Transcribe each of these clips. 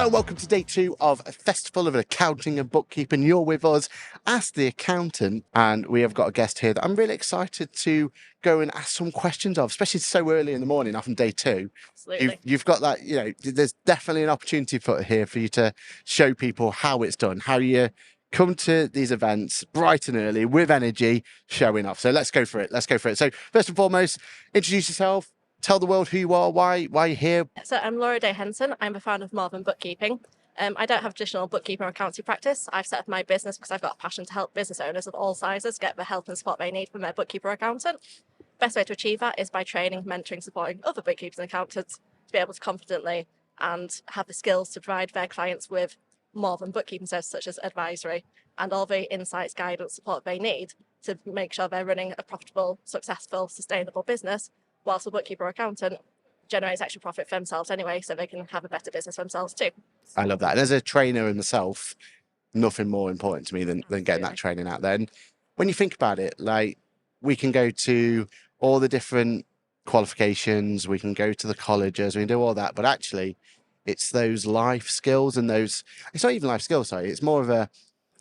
Hello, welcome to day 2 of a festival of accounting and bookkeeping. You're with us, Ask the Accountant, and we have got a guest here that I'm really excited to go and ask some questions of, especially so early in the morning after day 2. Absolutely. You've got that, there's definitely an opportunity for you to show people how it's done, how you come to these events bright and early with energy, showing off. So let's go for it. So first and foremost, introduce yourself. Tell the world who you are, why you're here. So I'm Laura Day-Henderson. I'm a fan of revolving bookkeeping. I don't have traditional bookkeeping or accounting practice. I've set up my business because I've got a passion to help business owners of all sizes get the help and support they need from their bookkeeper or accountant. Best way to achieve that is by training, mentoring, supporting other bookkeepers and accountants to be able to confidently and have the skills to provide their clients with more than bookkeeping services such as advisory and all the insights, guidance, support they need to make sure they're running a profitable, successful, sustainable business, whilst the bookkeeper or accountant generates extra profit for themselves anyway, so they can have a better business for themselves too. I love that. And as a trainer myself, nothing more important to me than getting that training out there. And when you think about it, like, we can go to all the different qualifications, we can go to the colleges, we can do all that, but actually it's those life skills and it's not even life skills, sorry, it's more of a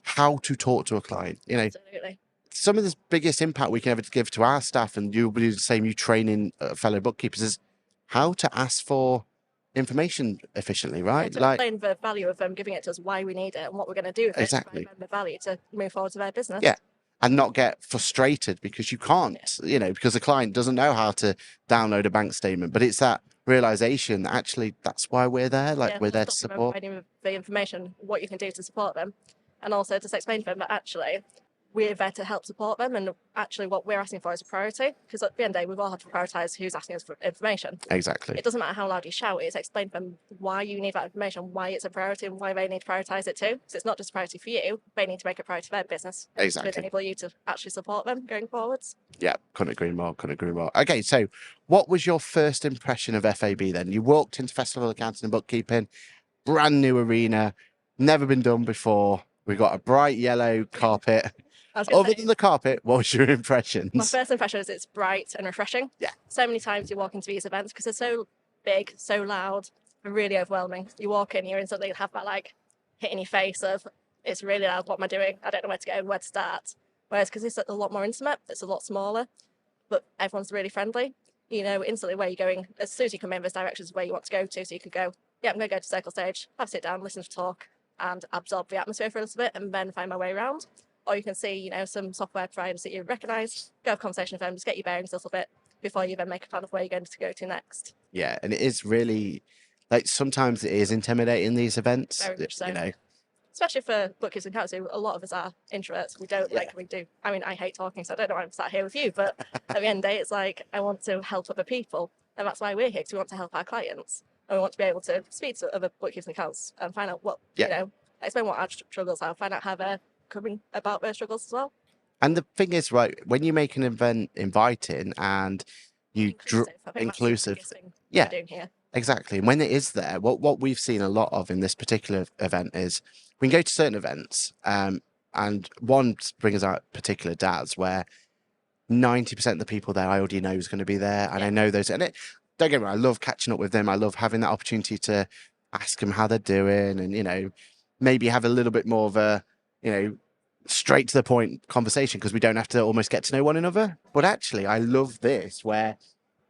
how to talk to a client. Absolutely. Some of the biggest impact we can ever give to our staff, and you'll do the same, you training fellow bookkeepers, is how to ask for information efficiently, right? To explain the value of them giving it to us, why we need it and what we're going to do with it, to provide them the value to move forward to their business. Yeah. And not get frustrated because you can't, because the client doesn't know how to download a bank statement. But it's that realization that actually that's why we're there. Like, we're there to support. Providing the information, what you can do to support them, and also just explain to them that actually we're there to help support them, and actually what we're asking for is a priority, because at the end of the day, we all have to prioritize who's asking us for information. Exactly. It doesn't matter how loud you shout, it's explain to them why you need that information, why it's a priority, and why they need to prioritize it too. Because it's not just a priority for you, they need to make a priority for their business. Exactly. To enable you to actually support them going forwards. Yeah, couldn't agree more. Okay, so what was your first impression of FAB then? You walked into Festival of Accounting and Bookkeeping, brand new arena, never been done before. We got a bright yellow carpet. Other than the carpet, what was your impressions? My first impression is it's bright and refreshing. Yeah. So many times you walk into these events because they're so big, so loud, and really overwhelming. You walk in, you instantly have that like hit in your face of, it's really loud, what am I doing? I don't know where to go and where to start. Whereas because it's a lot more intimate, it's a lot smaller, but everyone's really friendly. You know instantly where you're going. As soon as you come in, there's directions where you want to go to, so you could go, yeah, I'm going to go to Circle Stage, have a sit down, listen to talk, and absorb the atmosphere for a little bit, and then find my way around. Or you can see, some software providers that you recognise, go have a conversation with them, just get your bearings a little bit before you then make a plan of where you're going to go to next. Yeah, and it is really, like, sometimes it is intimidating, these events. Very much so. Especially for bookkeepers and accountants, a lot of us are introverts. We don't like, we do. I mean, I hate talking, so I don't know why I'm sat here with you, but at the end of the day, it's like, I want to help other people. And that's why we're here, because we want to help our clients. And we want to be able to speak to other bookkeepers and accountants and find out what, explain what our struggles are, find out how they're coming about their struggles as well. And the thing is, right, when you make an event inviting and you inclusive, yeah, doing here. Exactly. And when it is there, what we've seen a lot of in this particular event is we can go to certain events, and one brings out particular dads where 90% of the people there I already know is going to be there, and I know those. And don't get me wrong, I love catching up with them. I love having that opportunity to ask them how they're doing, and maybe have a little bit more of a straight to the point conversation, because we don't have to almost get to know one another. But actually, I love this where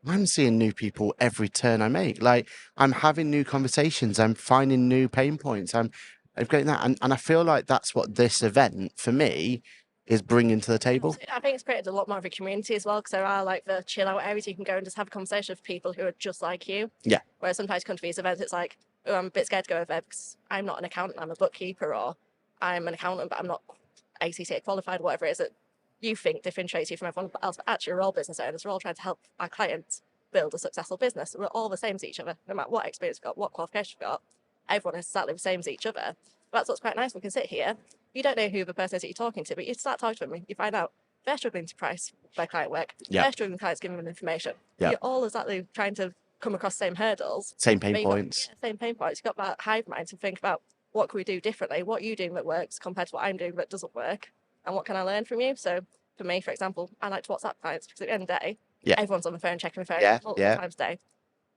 I'm seeing new people every turn I make. Like, I'm having new conversations. I'm finding new pain points. I'm getting that. And I feel like that's what this event, for me, is bringing to the table. I think it's created a lot more of a community as well, because there are like the chill out areas you can go and just have a conversation with people who are just like you. Yeah. Whereas sometimes you come to these events, it's like, oh, I'm a bit scared to go over there because I'm not an accountant, I'm a bookkeeper, or I'm an accountant, but I'm not ACCA qualified, whatever it is that you think differentiates you from everyone else. But actually, we're all business owners. We're all trying to help our clients build a successful business. We're all the same as each other, no matter what experience we've got, what qualification we've got. Everyone is exactly the same as each other. But that's what's quite nice. We can sit here. You don't know who the person is that you're talking to, but you start talking to them, you find out they're struggling to price their client work. Yep. They're struggling clients giving them information. Yep. You're all exactly trying to come across the same hurdles. Same pain points. Same pain points. You've got that hive mind to think about what can we do differently, what are you doing that works compared to what I'm doing that doesn't work, and what can I learn from you? So for me, for example, I like to WhatsApp clients because at the end of the day, everyone's on the phone checking the phone multiple times a day.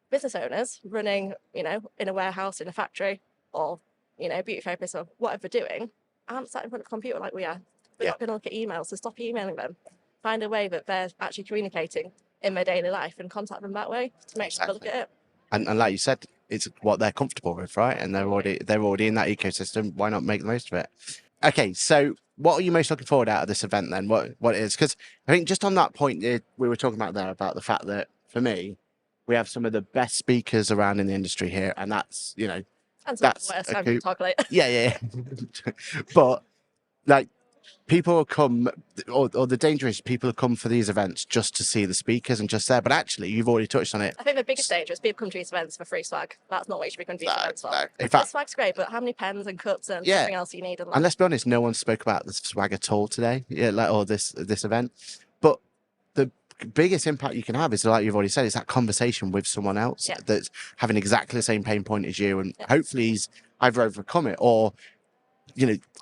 Business owners running, in a warehouse, in a factory, or, beauty therapists or whatever they're doing aren't sat in front of a computer like we are. They're Yeah. not going to look at emails, so stop emailing them. Find a way that they're actually communicating in their daily life and contact them that way to make sure they look at it. And like you said, it's what they're comfortable with, right? And they're already in that ecosystem. Why not make the most of it? Okay, so what are you most looking forward out of this event then? What is? Because I think just on that point we were talking about there about the fact that for me, we have some of the best speakers around in the industry here, and that's And that's worse, I'm going to talk later. yeah. But like people will come, or the danger is people will come for these events just to see the speakers and just there. But actually, you've already touched on it. I think the biggest danger is people come to these events for free swag. That's not what you should be coming to these events for. No. In The fact, swag's great, but how many pens and cups and Yeah. everything else you need? and let's be honest, no one spoke about the swag at all today, or this event. But the biggest impact you can have is, like you've already said, is that conversation with someone else that's having exactly the same pain point as you, and hopefully he's either overcome it or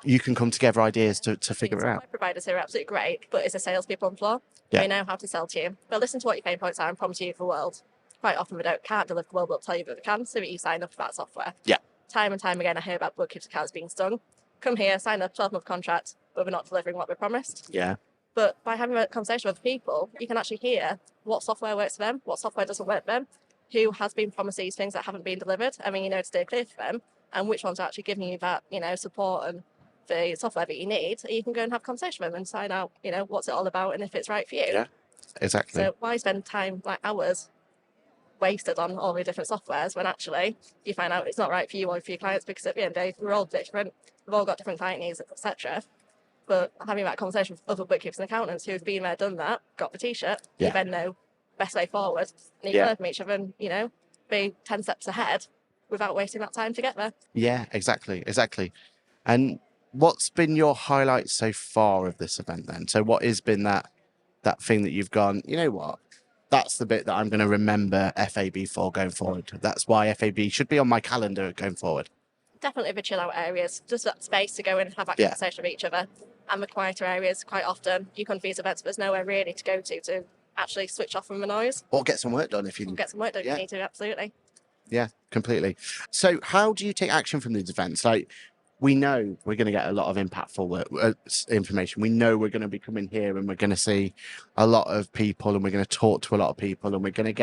you can come together ideas to figure it out. My providers here are absolutely great, but it's a salespeople on the floor. Yeah. They know how to sell to you. They'll listen to what your pain points are and promise you the world. Quite often they can't deliver the world, but they'll tell you that they can, so that you sign up for that software. Yeah. Time and time again, I hear about bookkeepers' accounts being stung. Come here, sign up, 12-month contract, but we're not delivering what we promised. Yeah. But by having a conversation with people, you can actually hear what software works for them, what software doesn't work for them, who has been promised these things that haven't been delivered. I mean, to stay clear for them, and which ones are actually giving you that, support and the software that you need. You can go and have a conversation with them and find out, what's it all about and if it's right for you. Yeah, exactly. So why spend time, like hours, wasted on all the different softwares when actually you find out it's not right for you or for your clients, because at the end of the day, we're all different. We've all got different client needs, etc. But having that conversation with other bookkeepers and accountants who've been there, done that, got the t-shirt, you then know best way forward. And you can learn from each other and, be 10 steps ahead without wasting that time to get there. Yeah, exactly. And what's been your highlight so far of this event then? So what has been that thing that you've gone, you know what? That's the bit that I'm going to remember FAB for going forward. That's why FAB should be on my calendar going forward. Definitely the chill out areas, just that space to go in and have that conversation with each other. And the quieter areas, quite often, you come to these events, but there's nowhere really to go to actually switch off from the noise. Or get some work done if you get some work done if you need to, absolutely. Yeah, completely. So how do you take action from these events? Like, we know we're going to get a lot of impactful information. We know we're going to be coming here and we're going to see a lot of people and we're going to talk to a lot of people and we're going to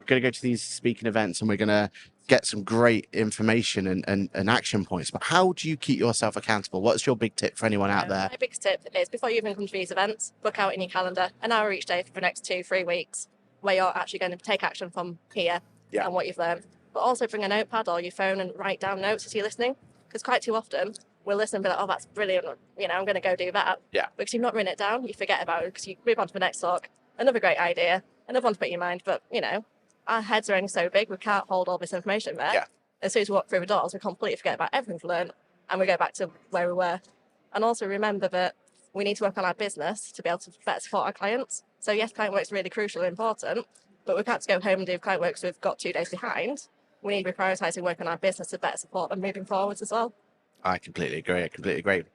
go to these speaking events and we're going to get some great information and action points. But how do you keep yourself accountable? What's your big tip for anyone out there? My biggest tip is, before you even come to these events, book out in your calendar an hour each day for the next 2-3 weeks where you're actually going to take action from here and what you've learned. But also bring a notepad or your phone and write down notes as you're listening. Because quite too often we'll listen and be like, oh, that's brilliant, I'm going to go do that. Yeah. Because you've not written it down, you forget about it because you move on to the next talk. Another great idea, another one to put in your mind. But, our heads are only so big, we can't hold all this information there. Yeah. As soon as we walk through the doors, we completely forget about everything we've learned and we go back to where we were. And also remember that we need to work on our business to be able to better support our clients. So yes, client work's really crucial and important, but we can't just go home and do client work so we've got 2 days behind. We need to be prioritising work on our business to better support them moving forwards as well. I completely agree.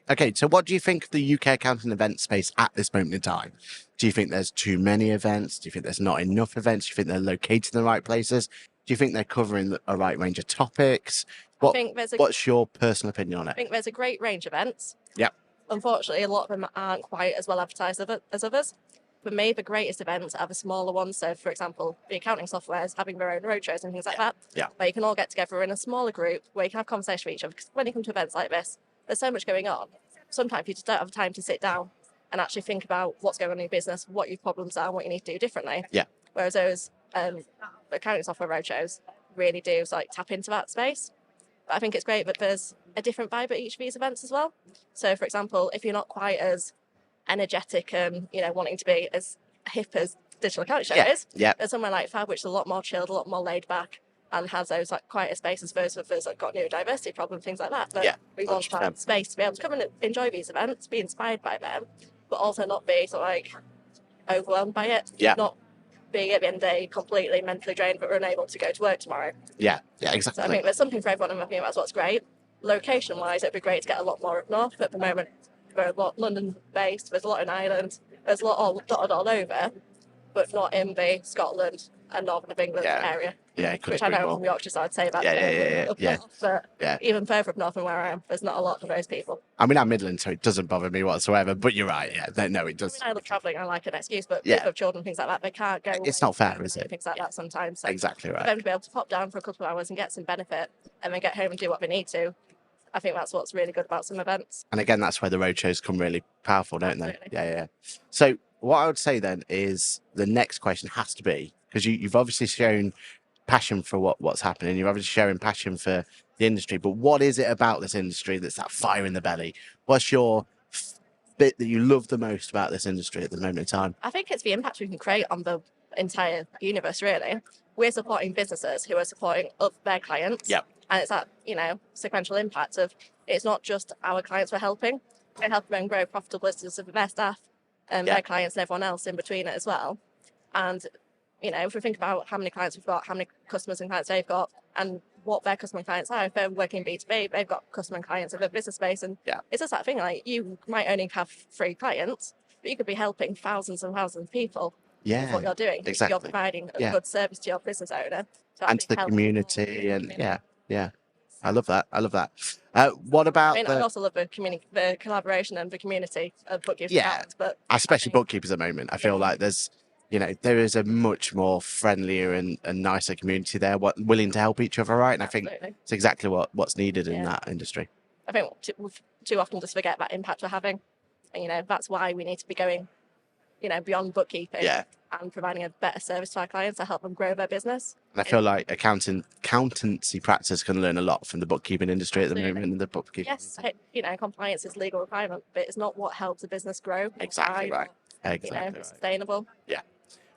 Okay, so what do you think of the UK accounting event space at this moment in time? Do you think there's too many events? Do you think there's not enough events? Do you think they're located in the right places? Do you think they're covering a right range of topics? What's your personal opinion on it? I think there's a great range of events. Yeah. Unfortunately, a lot of them aren't quite as well advertised as others. For me, the greatest events are the smaller ones. So, for example, the accounting softwares having their own roadshows and things like that. Yeah. Where you can all get together in a smaller group where you can have conversation with each other. Because when you come to events like this, there's so much going on. Sometimes you just don't have time to sit down and actually think about what's going on in your business, what your problems are, and what you need to do differently. Yeah. Whereas those accounting software roadshows really do tap into that space. But I think it's great that there's a different vibe at each of these events as well. So, for example, if you're not quite as energetic and wanting to be as hip as digital accounting show is, there's somewhere like Fab, which is a lot more chilled, a lot more laid back, and has those quieter spaces versus those got neurodiversity problems, things like that. But we want that space to be able to come and enjoy these events, be inspired by them, but also not be overwhelmed by it. Not being at the end of the day completely mentally drained but we're unable to go to work tomorrow. Yeah, exactly. So I think there's something for everyone, and I think that's what's great. Location wise, it'd be great to get a lot more up north. At the moment, we're a lot London based, there's a lot in Ireland, there's a lot all dotted all over, but not in the Scotland, a northern of England area. Yeah, could Which I agree know more. from Yorkshire, so I'd say that. Yeah. But even further up north than where I am, there's not a lot of those people. I mean, I'm Midland, so it doesn't bother me whatsoever. But you're right. Yeah, no, it does. I mean, I love travelling. I like an excuse, but people with children, things like that, they can't go. It's not fair, is it? Things like that sometimes. So Exactly right. for them to be able to pop down for a couple of hours and get some benefit, and then get home and do what they need to, I think that's what's really good about some events. And again, that's where the road shows come really powerful, don't Absolutely. they? Yeah. So what I would say then is the next question has to be, because you've obviously shown passion for what's happening. You're obviously showing passion for the industry, but what is it about this industry that's that fire in the belly? What's your bit that you love the most about this industry at the moment in time? I think it's the impact we can create on the entire universe, really. We're supporting businesses who are supporting their clients. Yep. And it's that, sequential impact of it's not just our clients we're helping. We're helping them grow profitable businesses of their staff and their clients and everyone else in between it as well. And, if we think about how many clients we've got, how many customers and clients they've got, and what their customer and clients are, if they're working B2B, they've got customer and clients of their business space. And it's just that thing, like you might only have 3 clients, but you could be helping thousands and thousands of people with what you're doing. Exactly. You're providing a good service to your business owner. And to the community. And yeah. I love that. What about I also love the collaboration and the community of bookkeepers. But especially bookkeepers at the moment. I feel like there's, there is a much more friendlier and nicer community there, willing to help each other, right? And I think it's exactly what's needed in that industry. I think we too often just forget that impact we're having. And, that's why we need to be going, beyond bookkeeping and providing a better service to our clients to help them grow their business. And I feel like accountancy practice can learn a lot from the bookkeeping industry at the moment. And the bookkeeping. Yes, compliance is legal requirement, but it's not what helps a business grow. Exactly right. Sustainable. Yeah,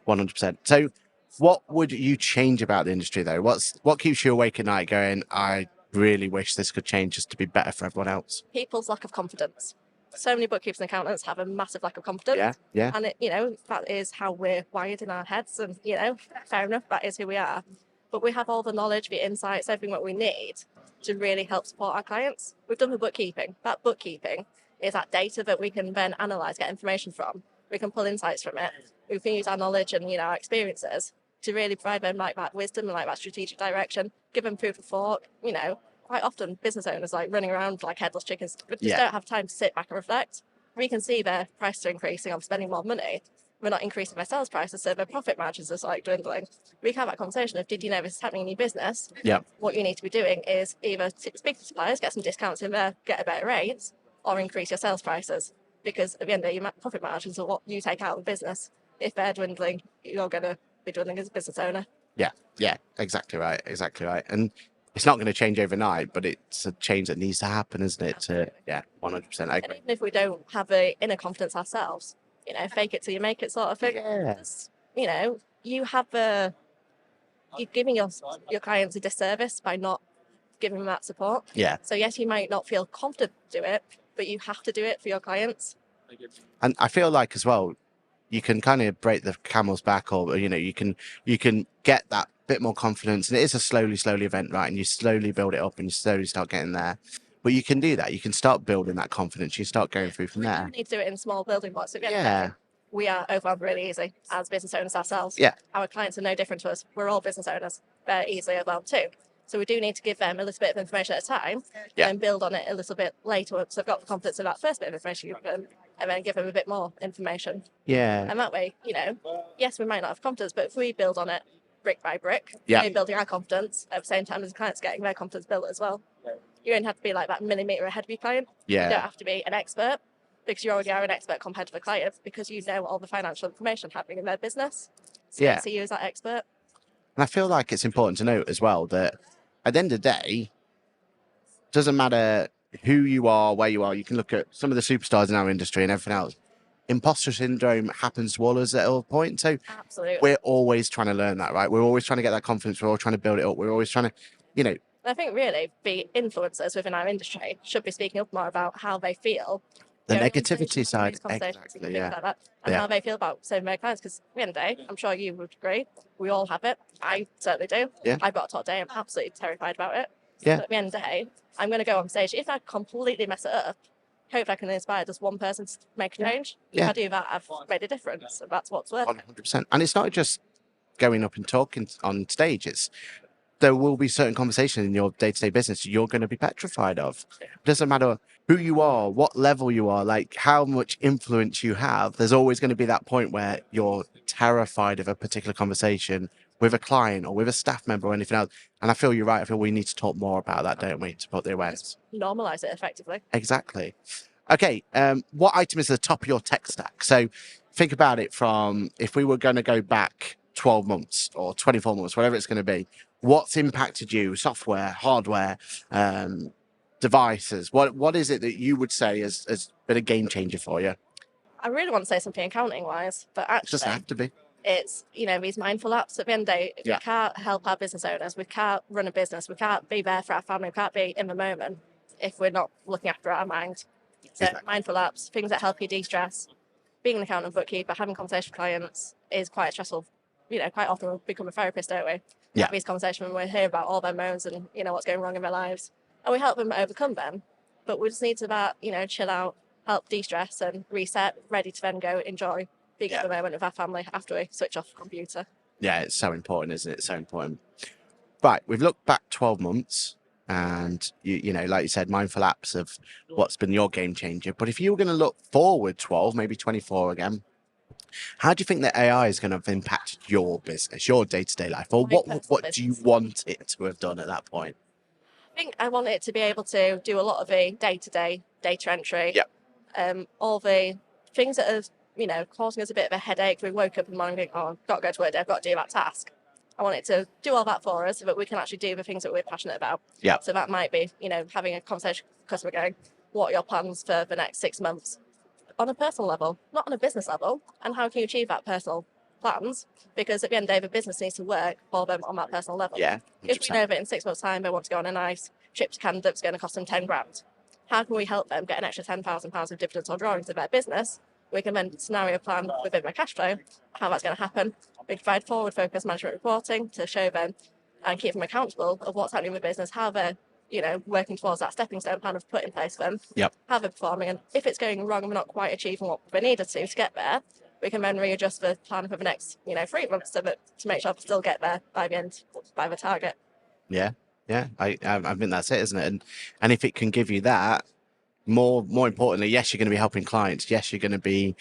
100%. So what would you change about the industry though? What keeps you awake at night going, I really wish this could change just to be better for everyone else? People's lack of confidence. So many bookkeepers and accountants have a massive lack of confidence. Yeah. And that is how we're wired in our heads. And, fair enough, that is who we are. But we have all the knowledge, the insights, everything that we need to really help support our clients. We've done the bookkeeping. That bookkeeping is that data that we can then analyse, get information from. We can pull insights from it. We can use our knowledge and, our experiences to really provide them like that wisdom and like that strategic direction, give them food for thought. Quite often business owners running around like headless chickens, but just don't have time to sit back and reflect. We can see their prices are increasing, I'm spending more money. We're not increasing their sales prices, so their profit margins are dwindling. We can have that conversation of, did you know this is happening in your business? Yeah. What you need to be doing is either speak to suppliers, get some discounts in there, get a better rate, or increase your sales prices. Because at the end of the day, your profit margins are what you take out of the business. If they're dwindling, you're going to be dwindling as a business owner. Yeah, exactly right. And it's not going to change overnight, but it's a change that needs to happen, isn't it? 100%. I agree. And even if we don't have the inner confidence ourselves, fake it till you make it sort of thing. Yeah. You're giving your clients a disservice by not giving them that support. Yeah. So yes, you might not feel confident to do it, but you have to do it for your clients. And I feel like as well, you can kind of break the camel's back, or you can get that bit more confidence, and it is a slowly event, right? And you slowly build it up and you slowly start getting there. But you can do that. You can start building that confidence. You start going through from there. You need to do it in small building blocks. We are overwhelmed really easy as business owners ourselves. Yeah. Our clients are no different to us. We're all business owners. They're easily overwhelmed too. So we do need to give them a little bit of information at a time and build on it a little bit later. So I've got the confidence of that first bit of information you give them, and then give them a bit more information. Yeah. And that way, yes, we might not have confidence, but if we build on it brick by brick, we're building our confidence at the same time as the client's getting their confidence built as well. You don't have to be like that millimetre ahead of your client. Yeah. You don't have to be an expert, because you already are an expert compared to the client, because you know all the financial information happening in their business. So they see you as that expert. And I feel like it's important to note as well that at the end of the day, it doesn't matter who you are, where you are. You can look at some of the superstars in our industry and everything else. Imposter syndrome happens to all of us at all points. So absolutely, we're always trying to learn that, right? We're always trying to get that confidence. We're all trying to build it up. We're always trying to, I think really the influencers within our industry should be speaking up more about how they feel. The negativity side, exactly, like that, and how they feel about some of their clients. Because at the end of the day, I'm sure you would agree, we all have it. I certainly do. Yeah. I've got a top day. I'm absolutely terrified about it. Yeah. But at the end of the day, I'm going to go on stage. If I completely mess it up, hope I can inspire just one person to make a change. Yeah. If I do that, I've made a difference. And that's what's worth it. 100%. And it's not just going up and talking on stage. There will be certain conversations in your day-to-day business you're going to be petrified of. It doesn't matter who you are, what level you are, like how much influence you have. There's always going to be that point where you're terrified of a particular conversation with a client or with a staff member or anything else. And I feel you're right. I feel we need to talk more about that, don't we, to put the awareness. Normalize it effectively. Exactly. Okay. What item is at the top of your tech stack? So think about it from if we were going to go back 12 months or 24 months, whatever it's going to be, what's impacted you, software, hardware, devices? What is it that you would say has been a game changer for you? I really want to say something accounting wise, but It doesn't actually have to be. it's, these mindful apps. At the end of the day, we can't help our business owners. We can't run a business. We can't be there for our family. We can't be in the moment if we're not looking after our mind. So Exactly. mindful apps, things that help you de-stress. Being an accountant, bookkeeper, having conversations with clients is quite stressful. Quite often we become a therapist, don't we? Yeah. Have these conversations when we hear about all their moans and, what's going wrong in their lives. And we help them overcome them. But we just need to, chill out, help de-stress and reset, ready to then go enjoy being at the moment with our family after we switch off the computer. Yeah, it's so important, isn't it? So important. Right, we've looked back 12 months and, like you said, mindful apps of what's been your game changer. But if you were going to look forward 12, maybe 24 again, how do you think that AI is going to have impacted your business, your day-to-day life? Or what do you want it to have done at that point? I think I want it to be able to do a lot of the day-to-day data entry. All the things that are, causing us a bit of a headache. We woke up in the morning and think, oh, I've got to go to work, I've got to do that task. I want it to do all that for us so that we can actually do the things that we're passionate about. So that might be, having a conversation with a customer going, what are your plans for the next 6 months? On a personal level, not on a business level. And how can you achieve that personal plans? Because at the end of the day, the business needs to work for them on that personal level. Yeah, 100%. If we know that in 6 months' time they want to go on a nice trip to Canada that's going to cost them 10 grand, how can we help them get an extra £10,000 of dividends or drawings of their business? We can then scenario plan within their cash flow how that's going to happen. We provide forward focused management reporting to show them and keep them accountable of what's happening with business, how they're working towards that stepping stone plan of put in place for them, how they're performing, and if it's going wrong and we're not quite achieving what we needed to get there, we can then readjust the plan for the next 3 months to make sure we still get there by the target. Yeah, I think that's it, isn't it? And if it can give you that, more importantly, yes, you're going to be helping clients. Yes, you're going to be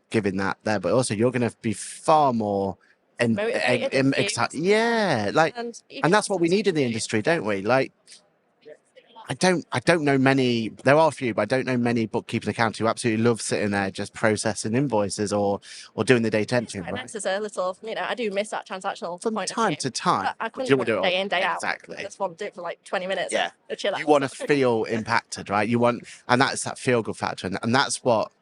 giving that there, but also you're going to be far more excited. Yeah, and that's what we need in the industry, don't we? Like, I don't know many. There are a few, but I don't know many bookkeepers and accountants who absolutely love sitting there just processing invoices or doing the data entry. Right? Next is a little, I do miss that transactional From point time to time. I couldn't do it day in, day out. Exactly. I just want to do it for like 20 minutes. Yeah. Chill out. You want to feel impacted, right? And that's that feel good factor, and that's what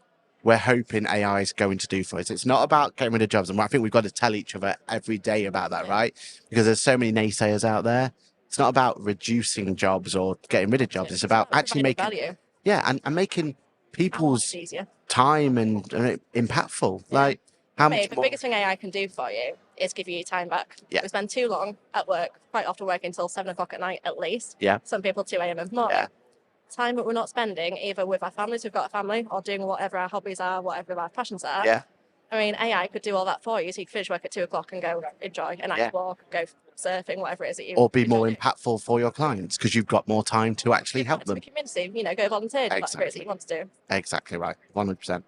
we're hoping AI is going to do for us. It's not about getting rid of jobs, and I think we've got to tell each other every day about that, right? Because there's so many naysayers out there. It's not about reducing jobs or getting rid of jobs. It's about actually making value. Yeah, and making people's time and impactful. Yeah. Like how much the biggest thing AI can do for you is give you your time back. We spend too long at work, quite often working until 7 o'clock at night at least. Some people 2 a.m. in the morning. Time that we're not spending either with our families, we've got a family, or doing whatever our hobbies are, whatever our passions are. I mean, AI could do all that for you, so you can finish work at 2 o'clock and go enjoy a nice walk, go surfing, whatever it is that you or be more impactful for your clients because you've got more time to actually help them. The community, go volunteer, whatever it is that you want to do. Exactly right, 100%.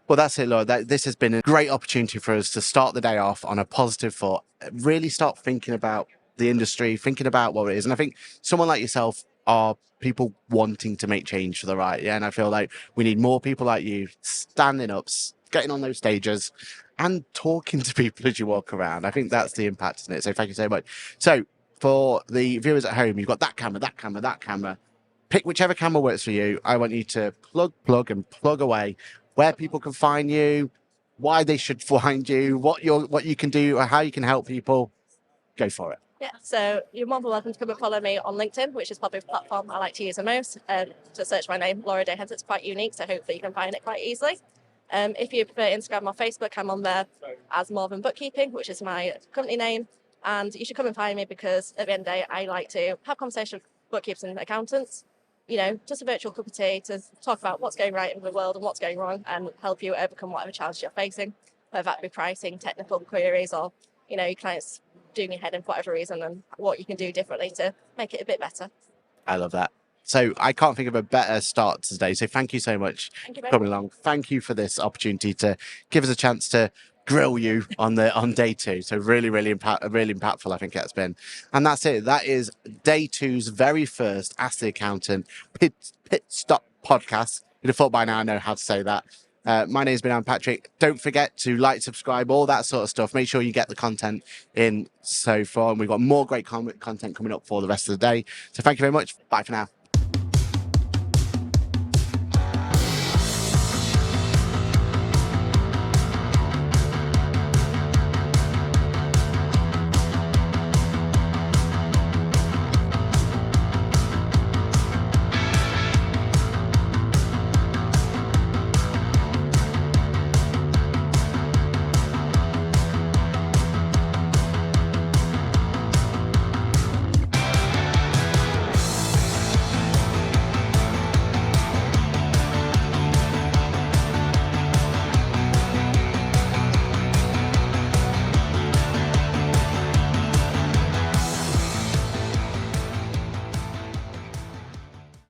Well, that's it, Laura. This has been a great opportunity for us to start the day off on a positive thought. Really start thinking about the industry, thinking about what it is. And I think someone like yourself are people wanting to make change for the right. Yeah, and I feel like we need more people like you standing up, getting on those stages and talking to people as you walk around. I think that's the impact, isn't it? So thank you so much. So for the viewers at home, you've got that camera, that camera, that camera. Pick whichever camera works for you. I want you to plug and plug away where people can find you, why they should find you, what you can do, or how you can help people. Go for it. Yeah, so you're more than welcome to come and follow me on LinkedIn, which is probably the platform I like to use the most. To search my name, Laura Day-Henderson, it's quite unique, so hopefully you can find it quite easily. If you prefer Instagram or Facebook, I'm on there as More Than Bookkeeping, which is my company name. And you should come and find me because at the end of the day, I like to have conversations with bookkeepers and accountants, just a virtual cup of tea to talk about what's going right in the world and what's going wrong and help you overcome whatever challenges you're facing, whether that be pricing, technical queries, or your clients doing your head in for whatever reason, and what you can do differently to make it a bit better. I love that. So I can't think of a better start to today. So thank you so much Thank you for very coming much. along. Thank you for this opportunity to give us a chance to grill you on day 2. So really, really impactful, I think it's been. And that's it. That is day 2's very first Ask the Accountant Pitstop Podcast. You'd have thought by now I know how to say that. My name's been Aaron Patrick. Don't forget to like, subscribe, all that sort of stuff. Make sure you get the content in so far. And we've got more great content coming up for the rest of the day. So thank you very much. Bye for now.